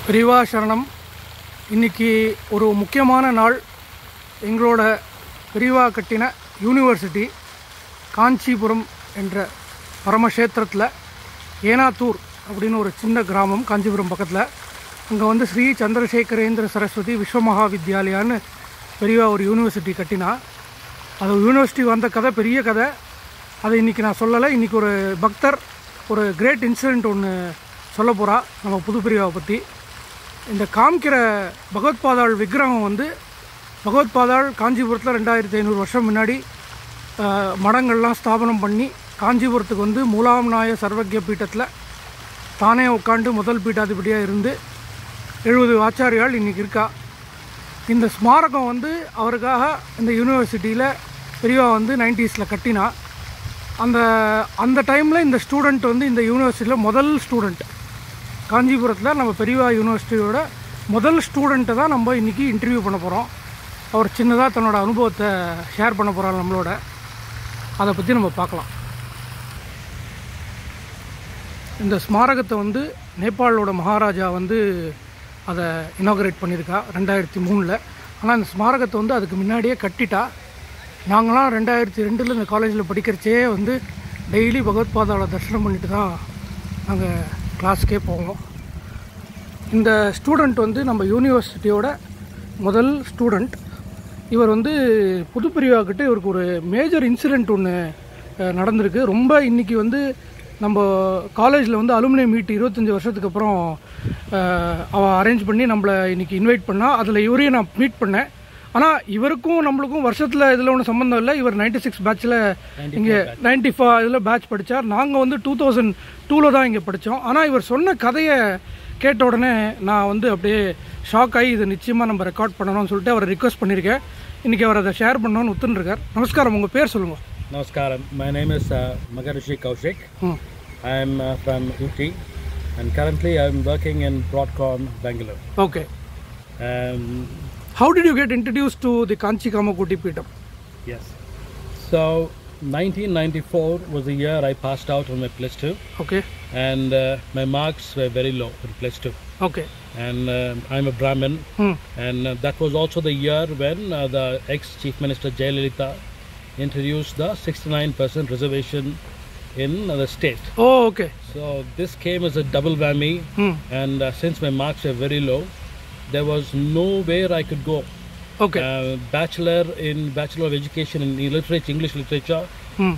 பிரிவா சரணம். இன்றைக்கி ஒரு முக்கியமான நாள். எங்களோட பிரிவா கட்டின யூனிவர்சிட்டி காஞ்சிபுரம் என்ற பரமக்ஷேத்திரத்தில் ஏனாத்தூர் அப்படின்னு ஒரு சின்ன கிராமம் காஞ்சிபுரம் பக்கத்தில். அங்கே ஸ்ரீ சந்திரசேகரேந்திர சரஸ்வதி விஸ்வ மகாவித்யாலயான்னு பெரியவா ஒரு யூனிவர்சிட்டி கட்டினா. அது யூனிவர்சிட்டி வந்த கதை பெரிய கதை. அதை இன்றைக்கி நான் சொல்லலை. இன்றைக்கி ஒரு பக்தர் ஒரு கிரேட் இன்சிடெண்ட் ஒன்று சொல்ல போகிறா நம்ம புது பிரிவாவை பற்றி. இந்த காமிக்கிற பகவத்பாதாள் விக்கிரகம் பகவத்பாதாள் காஞ்சிபுரத்தில் 2500 வருஷம் முன்னாடி மடங்கள்லாம் ஸ்தாபனம் பண்ணி காஞ்சிபுரத்துக்கு மூலாம்நாய சர்வக்ய பீட்டத்தில் தானே உட்காந்து முதல் பீட்டாதிபதியாக இருந்து 70 ஆச்சாரியால் இன்றைக்கி இருக்கா. இந்த ஸ்மாரகம் அவருக்காக இந்த யூனிவர்சிட்டியில் பெரியவா 90s கட்டினா. அந்த டைமில் இந்த ஸ்டூடெண்ட் இந்த யூனிவர்சிட்டியில் முதல் ஸ்டூடெண்ட். காஞ்சிபுரத்தில் நம்ம பெரியவா யூனிவர்சிட்டியோட முதல் ஸ்டூடெண்ட்டை தான் நம்ம இன்றைக்கி இன்டர்வியூ பண்ண போகிறோம். அவர் சின்னதாக தன்னோட அனுபவத்தை ஷேர் பண்ண போகிறார் நம்மளோட. அதை பற்றி நம்ம பார்க்கலாம். இந்த ஸ்மாரகத்தை நேபாளோட மகாராஜா அதை இனாகரேட் பண்ணியிருக்கா 2003. ஆனால் இந்த ஸ்மாரகத்தை அதுக்கு முன்னாடியே கட்டிட்டா. நாங்களாம் 2002 இந்த காலேஜில் படிக்கிறச்சே டெய்லி பகவத்பாதாவை தரிசனம் பண்ணிட்டு தான் நாங்கள் கிளாஸுக்கே போவோம். இந்த ஸ்டூடெண்ட் நம்ம யூனிவர்சிட்டியோட முதல் ஸ்டூடெண்ட். இவர் புது பிரிவாக்கிட்ட இவருக்கு ஒரு மேஜர் இன்சிடெண்ட் ஒன்று நடந்திருக்கு. ரொம்ப இன்றைக்கி நம்ம காலேஜில் அலுமினி மீட் 25 வருஷத்துக்கு அப்புறம் அவள் அரேஞ்ச் பண்ணி நம்மளை இன்றைக்கி இன்வைட் பண்ணால். அதில் இவரையும் நான் மீட் பண்ணேன். ஆனால் இவருக்கும் நம்மளுக்கும் வருஷத்தில் இதில் ஒன்றும் சம்மந்தம் இல்லை. இவர் 96 பேட்சில் இங்கே 95 இதில் பேட்ச் படித்தார். நாங்கள் 2002 தான் இங்கே படித்தோம். ஆனால் இவர் சொன்ன கதையை கேட்ட உடனே நான் அப்படியே ஷாக் ஆகி இதை நிச்சயமாக நம்ம ரெக்கார்ட் பண்ணணும்னு சொல்லிட்டு அவரை ரிக்வெஸ்ட் பண்ணியிருக்கேன். இன்றைக்கி அவர் அதை ஷேர் பண்ணணும்னு ஒத்துருக்கார். நமஸ்காரம், உங்கள் பேர் சொல்லுங்கள். Namaskaram. My name is Magarishi Kaushik. I am from UT and currently I am working in Broadcom, Bangalore. Okay. How did you get introduced to the Kanchi Kamakoti Peetam? Yes. So 1994 was the year I passed out on my plus 2. Okay. And my marks were very low in plus 2. Okay. And I'm a Brahmin. And that was also the year when the ex-Chief Minister Jayalalitha introduced the 69% reservation in the state. Oh, okay. So this came as a double whammy. And since my marks were very low, there was nowhere I could go. Okay. Bachelor of Education in literature, English literature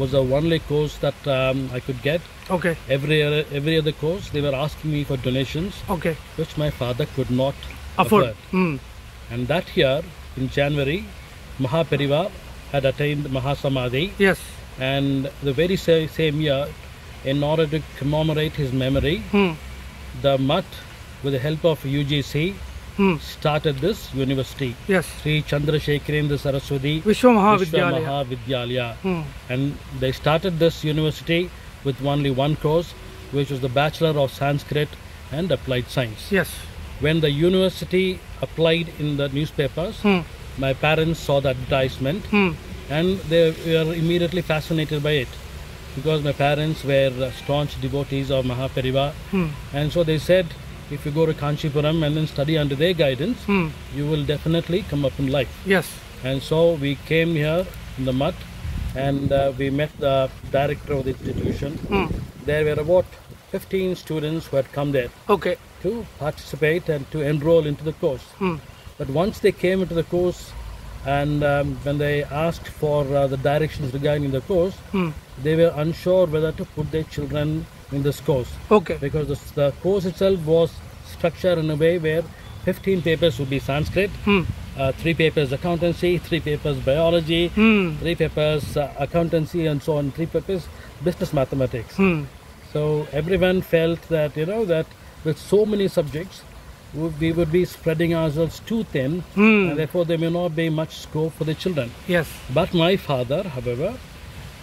was the only course that I could get. Okay. Every other course they were asking me for donations. Okay. Which my father could not afford. And that year in January, Mahapariva had attained Mahasamadhi. Yes. And the very same year, in order to commemorate his memory, the Mutt, with the help of UGC, started this university. Yes. Sri Chandrasekharendra Saraswati Vishwa Mahavidyalaya. And they started this university with only one course, which was the Bachelor of Sanskrit and Applied Science. Yes. When the university applied in the newspapers, my parents saw the advertisement and they were immediately fascinated by it, because my parents were staunch devotees of Mahapariva. And so they said, if you go to Kanchipuram and then study under their guidance, you will definitely come up in life. Yes. And so we came here in the Mutt and we met the director of the institution. There were about 15 students who had come there. Okay. To participate and to enroll into the course. But once they came into the course and when they asked for the directions regarding the course, they were unsure whether to put their children in this course. Okay. Because the course itself was structured in a way where 15 papers would be Sanskrit, 3 papers accountancy, 3 papers biology, 3 papers accountancy, and so on, 3 papers business mathematics. So everyone felt that, that with so many subjects, we would be spreading ourselves too thin, and therefore there may not be much scope for the children. Yes. But my father, however,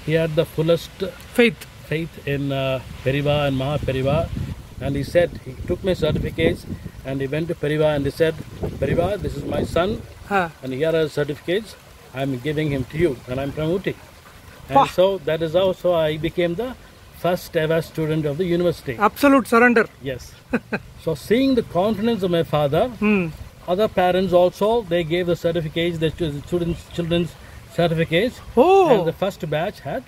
he had the fullest faith in Periva and Mahapariva, and he said, he took my certificates and he went to Periva and he said, Periva, this is my son, and here are certificates, I am giving him to you, and I am from Uti. And so that is how I became the first ever student of the university. Absolute surrender. Yes. So seeing the confidence of my father, other parents also, they gave the certificates, the children's certificates. Oh. And the first batch had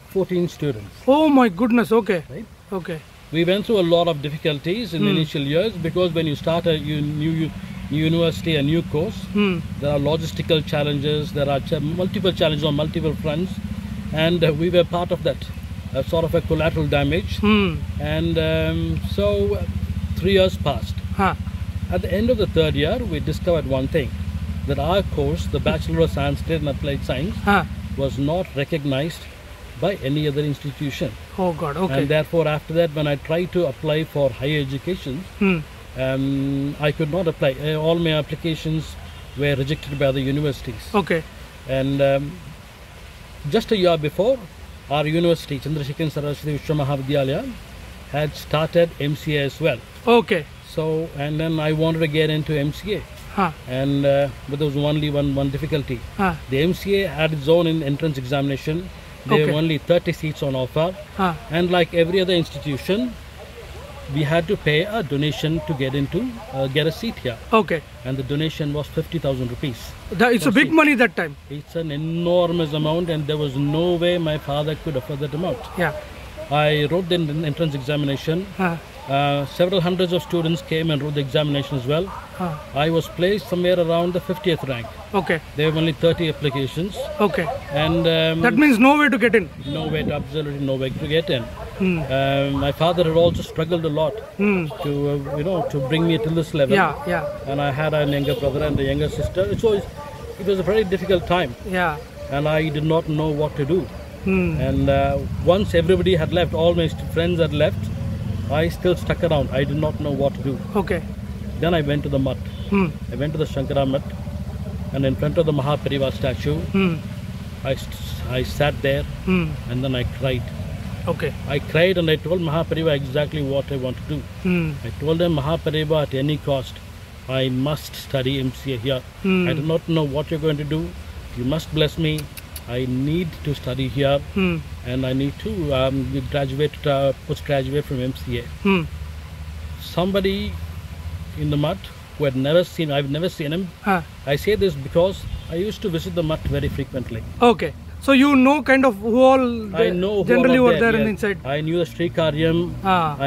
14 students. Oh my goodness. Okay. Right? Okay. We went through a lot of difficulties in the initial years, because when you start a new university, a new course, there are logistical challenges, there are multiple challenges on multiple fronts, and we were part of that, sort of a collateral damage. And so 3 years passed. Huh. At the end of the third year, we discovered one thing, that our course, the Bachelor of Sanskrit and Applied Science, Huh. was not recognized by any other institution. Oh God. Okay. And therefore, after that, when I tried to apply for higher education, I could not apply. All my applications were rejected by the universities. Okay. And just a year before, our university, Chandrasekhar Saraswati Vishwa Mahavidyalaya, had started MCA as well. Okay. So, and then I wanted to get into MCA. Huh. And but there was only one difficulty. Huh. The MCA had its own entrance examination. There were only 30 seats on offer. Huh. And like every other institution, we had to pay a donation to get a seat here. Okay. And the donation was 50,000 rupees. It's a big money that time. It's an enormous amount, and there was no way my father could afford that amount. Yeah. I wrote the entrance examination. Huh. Several hundreds of students came and wrote the examination as well. Huh. I was placed somewhere around the 50th rank. Okay. There were only 30 applications. Okay. And That means no way to get in. absolutely no way to get in. My father had also struggled a lot to to bring me to this level. Yeah. Yeah. And I had a younger brother and a younger sister. So it was a very difficult time, Yeah. and I did not know what to do. And once everybody had left, all my friends had left, I still stuck around. I did not know what to do. Okay. Then I went to the mutt. I went to the Shankara mutt, and in front of the Mahapariva statue, I sat there and then I cried. Okay. I cried and I told Mahapariva exactly what I want to do. I told them, Mahapariva, at any cost, I must study MCA here. I do not know what you're going to do. You must bless me. I need to study here, and I need to postgraduate from MCA. Somebody in the mutt who had never seen, I've never seen him. Huh. I say this because I used to visit the mutt very frequently. Okay. So you know kind of who all I know who generally all were are there yes. inside. I knew the Sri Karyam,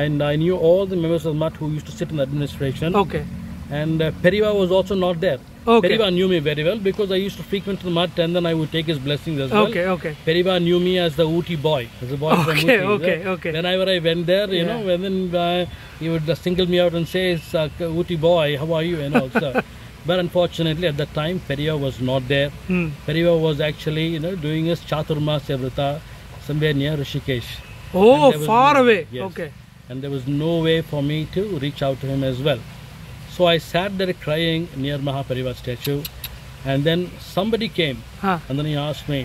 and I knew all the members of the mutt who used to sit in the administration. Okay. And Periva was also not there. Okay. Periva knew me very well because I used to frequent the mutt, and then I would take his blessings as well. Okay. Okay. Periva knew me as the Ooty boy, as a boy from Ooty. Okay. Whenever I went there, you know, and then he would single me out and say, Ooty boy, how are you? And also. But unfortunately, at that time, Periva was not there. Periva was actually, doing his Chaturmasya Vrata somewhere near Rishikesh. Oh, far away. Yes. Okay. And there was no way for me to reach out to him as well. So I sat there crying near Mahapariva statue, and then somebody came, and then he asked me,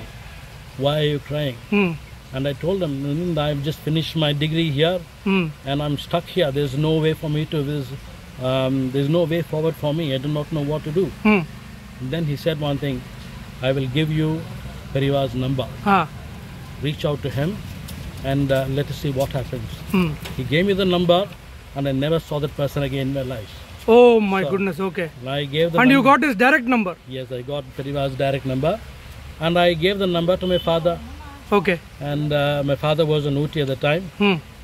why are you crying? And I told him, I've just finished my degree here, and I'm stuck here. There's no way for me to there's no way forward for me. I do not know what to do. And then he said one thing, I will give you Periva's number. Reach out to him and let us see what happens. He gave me the number, and I never saw that person again in my life. Oh my goodness, okay. I gave the and you got his direct number? Yes, I got Periva's direct number, and I gave the number to my father. Okay. And my father was in Ooty at the time,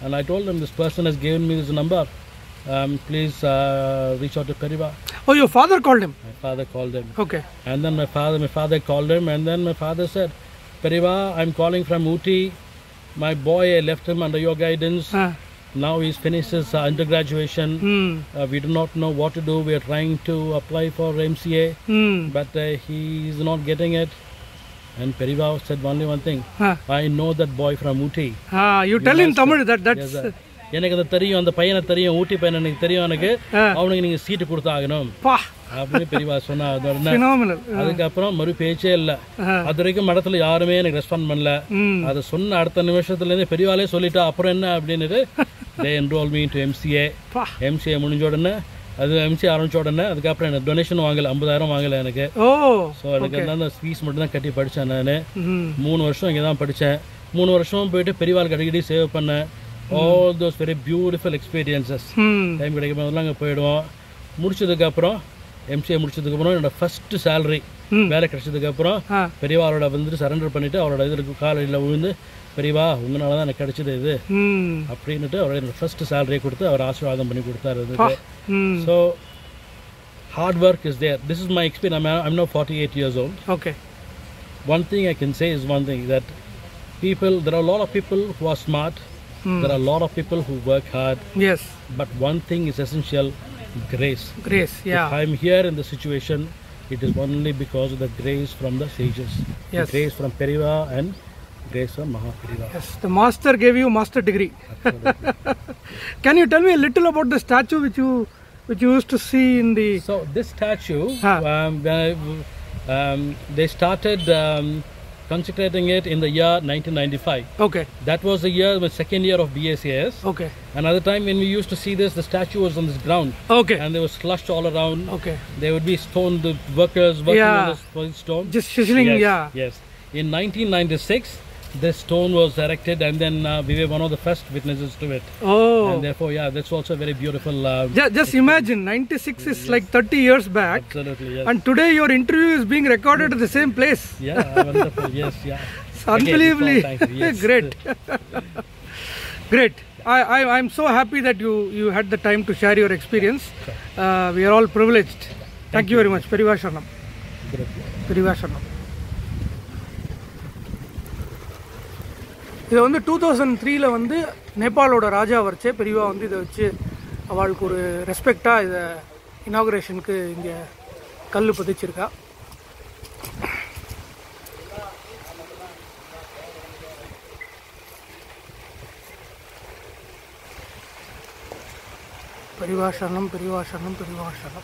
and I told him, this person has given me this number. Please reach out to Periva. Oh, your father called him? My father called him. Okay. And then my father called him, and then my father said, Periva, I'm calling from Ooty. My boy, I left him under your guidance. Now he's finished his undergraduation. We do not know what to do. We are trying to apply for MCA, but he's not getting it. And Periva said only one thing. I know that boy from Ooty. You tell in Tamil that's... எனக்கு அது தெரியும், அந்த பையனை தெரியும், ஊட்டி பையனை எனக்கு தெரியும், எனக்கு அவனுக்கு நீங்க சீட்டு கொடுத்தாகணும் அப்படின்னு பெரியவா சொன்னா. அதுக்கப்புறம் மறு பேச்சே இல்லை. அது வரைக்கும் மடத்துல யாருமே எனக்கு ரெஸ்பாண்ட் பண்ணல. அதை சொன்ன அடுத்த நிமிஷத்துல இருந்து பெரியவாலே சொல்லிட்டா அப்புறம் என்ன அப்படின்னு they enroll me into MCA. MCA முடிஞ்ச உடனே அது MCA ஆரம்பிச்ச உடனே அதுக்கப்புறம் எனக்கு டொனேஷன் வாங்கல, 50,000 வாங்கல எனக்கு. ஸோ எனக்கு அந்த ஃபீஸ் மட்டும் தான் கட்டி படித்தேன். நான் 3 வருஷம் இங்கே தான் படித்தேன். 3 வருஷம் போயிட்டு பெரியவாளுக்கு அடிக்கடி சேவ் பண்ணேன். All those very beautiful experiences. Time கிடைக்கும் போதெல்லாம் அங்கே போயிடுவோம். முடிச்சதுக்கப்புறம் எம்சிஏ முடிச்சதுக்கப்புறம் என்னோட ஃபர்ஸ்ட் சேலரி வேலை கிடைச்சதுக்கப்புறம் பெரியவாளோட வந்துட்டு சரண்டர் பண்ணிவிட்டு அவரோட இதுக்கு காலையில் விழுந்து பெரியவா உங்களால தான் எனக்கு கிடைச்சது இது அப்படின்ட்டு அவரோட என்னோட ஃபர்ஸ்ட் சேலரியை கொடுத்து அவர் ஆசீர்வாதம் பண்ணி கொடுத்தாரு. So hard work is there. This is my experience. I'm now 48 years old. Okay. One thing I can say is one thing, that there are a lot of people who are smart. There are a lot of people who work hard. Yes. But one thing is essential, grace. Grace, yeah. If I'm here in the situation, it is only because of the grace from the sages. Yes. Grace from Periva and grace from Mahaperiva. Yes, the master gave you master degree. Can you tell me a little about the statue which you used to see in the... So this statue, they started consecrating it in the year 1995. Okay. That was the year, the second year of BACS. Okay. Another time when we used to see this, the statue was on this ground. Okay. And there was slush all around. Okay. There would be stone, the workers working on this stone. Just chiseling, yes, yeah. Yes. In 1996, this stone was erected, and then we were one of the first witnesses to it. Oh. And therefore, yeah, that's also very beautiful. Just imagine, 96 is like 30 years back. Absolutely, yes. And today your interview is being recorded at the same place. Yeah, wonderful, yes, yeah. It's unbelievably yes. great. Great. I'm so happy that you had the time to share your experience. We are all privileged. Thank you very much. Periva Sharanam. Periva Sharanam. இதை வந்து 2003 வந்து நேபாளோட ராஜா வரைச்சே பெரியவா வந்து இதை வச்சு அவளுக்கு ஒரு ரெஸ்பெக்டாக இதை இனாகுரேஷனுக்கு இங்கே கல் பதிச்சிருக்கா. பெரியவா சரணம், பெரியவா சரணம், பெரியவா சரணம்.